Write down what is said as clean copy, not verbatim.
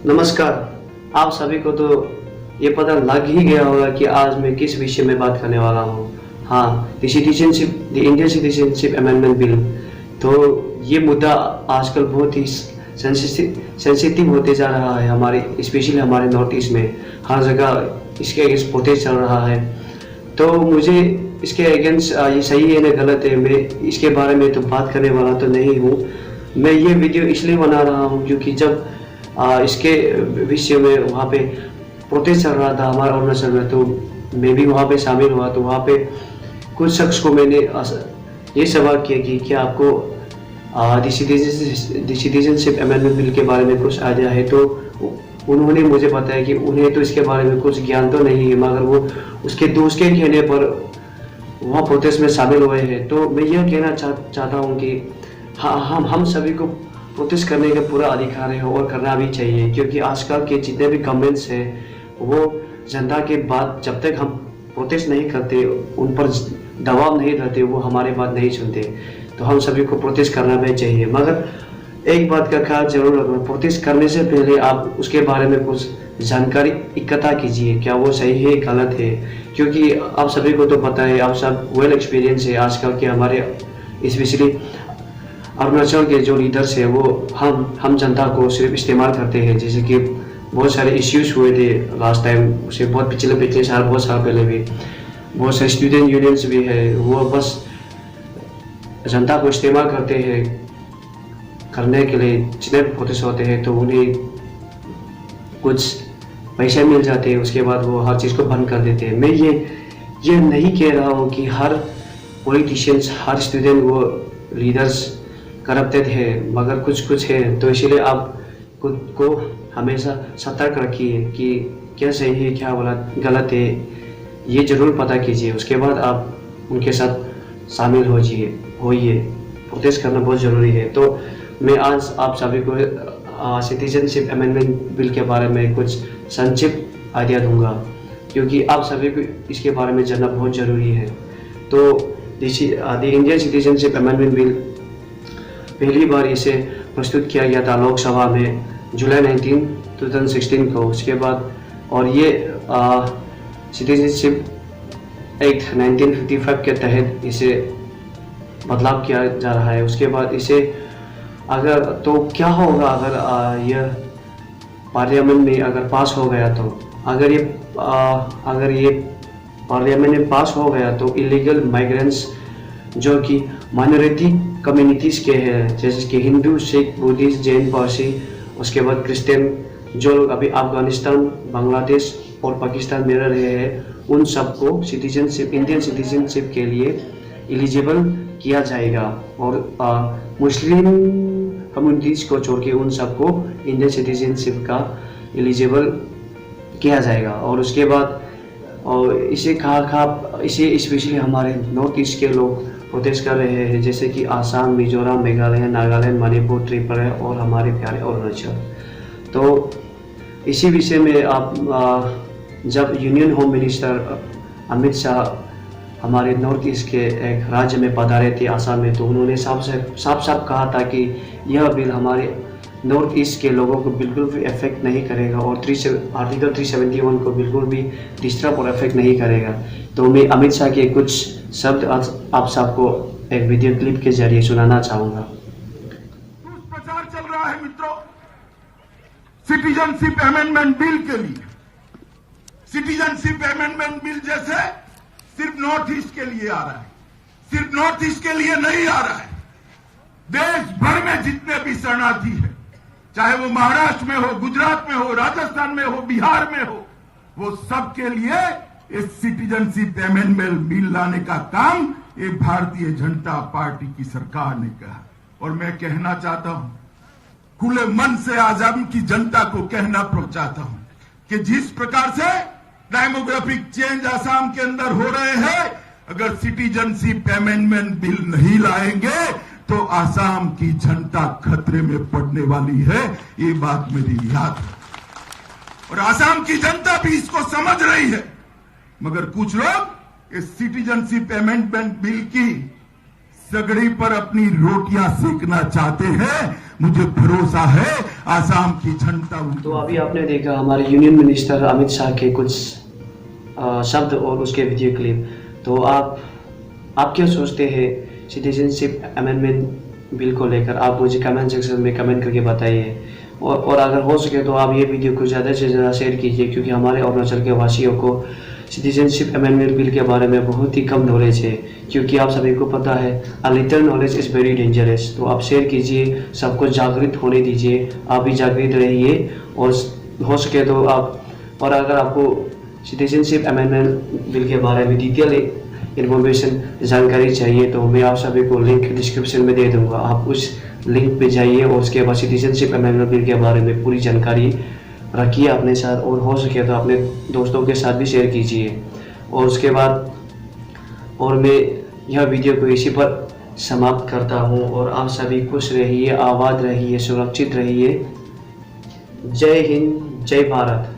नमस्कार। आप सभी को तो ये पता लग ही गया होगा कि आज मैं किस विषय में बात करने वाला हूँ। हाँ, the Indian citizenship amendment bill. तो ये मुद्दा आजकल बहुत ही सेंसिटिव होते जा रहा है हमारे, स्पेशली हमारे नॉर्थ ईस्ट में। हर जगह इसके अगेंस्ट प्रोटेस्ट चल रहा है। तो मुझे इसके अगेंस्ट ये सही है ना गलत है, मैं इसके बारे में तो बात करने वाला तो नहीं हूँ। मैं ये वीडियो इसलिए बना रहा हूँ क्योंकि जब इसके विषय में वहाँ पे प्रोटेस्ट चल रहा था हमारे अरुणाचल में, तो मैं भी वहाँ पे शामिल हुआ। तो वहाँ पे कुछ शख्स को मैंने ये सवाल किया कि क्या आपको सिटीजनशिप अमेंडमेंट बिल के बारे में कुछ आइडिया है। तो उन्होंने मुझे बताया कि उन्हें तो इसके बारे में कुछ ज्ञान तो नहीं है, मगर वो उसके दोस्त के कहने पर वहाँ प्रोटेस्ट में शामिल हुए हैं। तो मैं यह कहना चाहता हूँ कि हाँ, हम सभी को प्रोटेस्ट करने का पूरा अधिकार है और करना भी चाहिए, क्योंकि आजकल के जितने भी गवर्नमेंट्स हैं वो जनता के बात जब तक हम प्रोटेस्ट नहीं करते, उन पर दबाव नहीं रहते, वो हमारी बात नहीं सुनते। तो हम सभी को प्रोटेस्ट करना भी चाहिए, मगर एक बात का ख्याल जरूर रखना, प्रोटेस्ट करने से पहले आप उसके बारे में कुछ जानकारी इकट्ठा कीजिए, क्या वो सही है गलत है। क्योंकि आप सभी को तो पता है, आप सब वेल एक्सपीरियंस है आजकल के हमारे, स्पेशली अरुणाचल के जो लीडर्स है वो हम जनता को सिर्फ इस्तेमाल करते हैं। जैसे कि बहुत सारे इश्यूज हुए थे लास्ट टाइम, उसे बहुत पिछले साल, बहुत साल पहले भी बहुत सारे स्टूडेंट यूनियंस भी है, वो बस जनता को इस्तेमाल करते हैं करने के लिए। जितने भी प्रोटेस्ट होते हैं तो उन्हें कुछ पैसे मिल जाते हैं, उसके बाद वो हर चीज़ को बंद कर देते हैं। मैं ये नहीं कह रहा हूँ कि हर पॉलिटिशियंस, हर स्टूडेंट, वो लीडर्स करप्टेड है, मगर कुछ है। तो इसीलिए आप खुद को हमेशा सतर्क रखिए कि क्या सही है क्या गलत है, ये जरूर पता कीजिए। उसके बाद आप उनके साथ शामिल होइए। प्रोटेस्ट करना बहुत ज़रूरी है। तो मैं आज आप सभी को सिटीजनशिप अमेंडमेंट बिल के बारे में कुछ संक्षिप्त आइडिया दूंगा, क्योंकि आप सभी को इसके बारे में जानना बहुत ज़रूरी है। तो the Indian citizenship amendment bill पहली बार इसे प्रस्तुत किया गया था लोकसभा में जुलाई 19, 2016 को। उसके बाद और ये सिटीजनशिप एक्ट 1955 के तहत इसे बदलाव किया जा रहा है। उसके बाद इसे अगर तो क्या होगा अगर यह पार्लियामेंट में अगर पास हो गया, तो अगर ये पार्लियामेंट में पास हो गया तो इलीगल माइग्रेंट्स जो कि माइनॉरिटी कम्युनिटीज़ के हैं, जैसे कि हिंदू, सिख, बुद्धिस्ट, जैन, पारसी, उसके बाद क्रिश्चियन, जो लोग अभी अफगानिस्तान, बांग्लादेश और पाकिस्तान में रह रहे हैं, उन सबको इंडियन सिटीजनशिप के लिए एलिजिबल किया जाएगा। और मुस्लिम कम्युनिटीज़ को छोड़ के उन सबको इंडियन सिटीजनशिप का एलिजिबल किया जाएगा। और उसके बाद इसे स्पेशली हमारे नॉर्थ ईस्ट के लोग प्रोटेस्ट कर रहे हैं, जैसे कि आसाम, मिजोरम, मेघालय, नागालैंड, मणिपुर, त्रिपुरा और हमारे प्यारे अरुणाचल। तो इसी विषय में आप जब union home minister Amit Shah हमारे नॉर्थ ईस्ट के एक राज्य में पधारे थे, आसाम में, तो उन्होंने साफ कहा था कि यह बिल हमारे नॉर्थ ईस्ट के लोगों को बिल्कुल भी इफेक्ट नहीं करेगा और आर्टिकल 371 को बिल्कुल भी डिस्टर्ब और इफेक्ट नहीं करेगा। तो मैं अमित शाह के कुछ शब्द आप सबको एक वीडियो क्लिप के जरिए सुनाना चाहूँगा। प्रचार चल रहा है मित्रों सिटीजनशिप अमेंडमेंट बिल के लिए। सिटीजनशिप अमेंडमेंट बिल जैसे सिर्फ नॉर्थ ईस्ट के लिए आ रहा है, सिर्फ नॉर्थ ईस्ट के लिए नहीं आ रहा है। देश भर में जितने भी शरणार्थी है, चाहे वो महाराष्ट्र में हो, गुजरात में हो, राजस्थान में हो, बिहार में हो, वो सब के लिए इस सिटीजनशिप अमेंडमेंट बिल लाने का काम ये भारतीय जनता पार्टी की सरकार ने कहा। और मैं कहना चाहता हूं, खुले मन से आजाम की जनता को कहना चाहता हूं कि जिस प्रकार से डेमोग्राफिक चेंज आसाम के अंदर हो रहे हैं, अगर सिटीजनशिप अमेंडमेंट बिल नहीं लाएंगे तो आसाम की जनता खतरे में पड़ने वाली है। ये बात मेरी याद है और आसाम की जनता भी इसको समझ रही है। मगर कुछ लोग इस सिटीजनशिप अमेंडमेंट बिल की सगड़ी पर अपनी रोटियां सेकना चाहते हैं। मुझे भरोसा है आसाम की जनता तो अभी आपने देखा हमारे यूनियन मिनिस्टर अमित शाह के कुछ शब्द और उसके वीडियो क्लिप। तो आप क्या सोचते हैं सिटीजनशिप अमेंडमेंट बिल को लेकर? आप मुझे कमेंट सेक्शन में कमेंट करके बताइए। और अगर हो सके तो आप ये वीडियो को ज़्यादा से ज़्यादा शेयर कीजिए, क्योंकि हमारे अरुणाचल के वासियों को सिटीजनशिप अमेंडमेंट बिल के बारे में बहुत ही कम नॉलेज है, क्योंकि आप सभी को पता है a little knowledge is very dangerous. तो आप शेयर कीजिए, सबको जागृत होने दीजिए, आप भी जागृत रहिए। और हो सके तो आप, और अगर आपको सिटीजनशिप अमेंडमेंट बिल के बारे में डिटेल इन्फॉर्मेशन जानकारी चाहिए तो मैं आप सभी को लिंक डिस्क्रिप्शन में दे दूंगा। आप उस लिंक पे जाइए और उसके बाद सिटीजनशिप अमेंडमेंट बिल के बारे में पूरी जानकारी रखिए अपने साथ, और हो सके तो अपने दोस्तों के साथ भी शेयर कीजिए। और उसके बाद और मैं यह वीडियो को इसी पर समाप्त करता हूँ। और आप सभी खुश रहिए, आबाद रहिए, सुरक्षित रहिए। जय हिंद, जय भारत।